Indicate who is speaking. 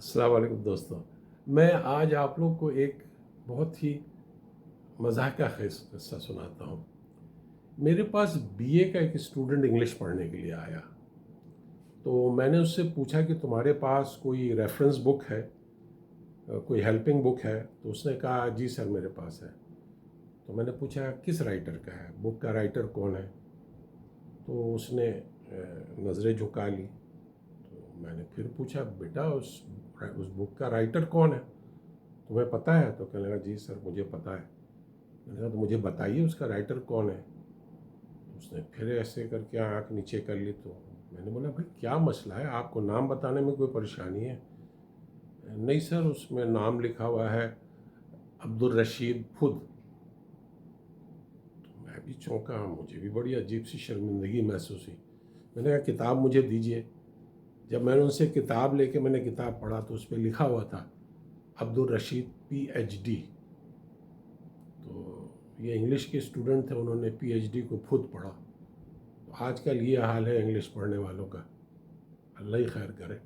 Speaker 1: السلام علیکم دوستوں. میں آج آپ لوگ کو ایک بہت ہی مضحکہ خیز قصہ سناتا ہوں. میرے پاس بی اے کا ایک اسٹوڈنٹ انگلش پڑھنے کے لیے آیا. تو میں نے اس سے پوچھا کہ تمہارے پاس کوئی ریفرنس بک ہے، کوئی ہیلپنگ بک ہے؟ تو اس نے کہا جی سر میرے پاس ہے. تو میں نے پوچھا کس رائٹر کا ہے، بک کا رائٹر کون ہے؟ تو اس نے نظریں جھکا لی. تو میں نے پھر پوچھا بیٹا اس بک کا رائٹر کون ہے، تمہیں پتہ ہے؟ تو کہنے لگا جی سر مجھے پتہ ہے. میں نے کہا تو مجھے بتائیے اس کا رائٹر کون ہے. اس نے پھر ایسے کر کے آنکھ نیچے کر لی. تو میں نے بولا بھائی کیا مسئلہ ہے، آپ کو نام بتانے میں کوئی پریشانی ہے؟ نہیں سر اس میں نام لکھا ہوا ہے عبدالرشید خود. تو میں بھی چونکا، مجھے بھی بڑی عجیب سی شرمندگی محسوس ہوئی. میں نے کہا کتاب مجھے دیجیے. جب میں نے ان سے کتاب لے کے میں نے کتاب پڑھا تو اس پہ لکھا ہوا تھا عبدالرشید پی ایچ ڈی. تو یہ انگلش کے اسٹوڈنٹ تھے، انہوں نے پی ایچ ڈی کو خود پڑھا. آج کل یہ حال ہے انگلش پڑھنے والوں کا. اللہ ہی خیر کرے.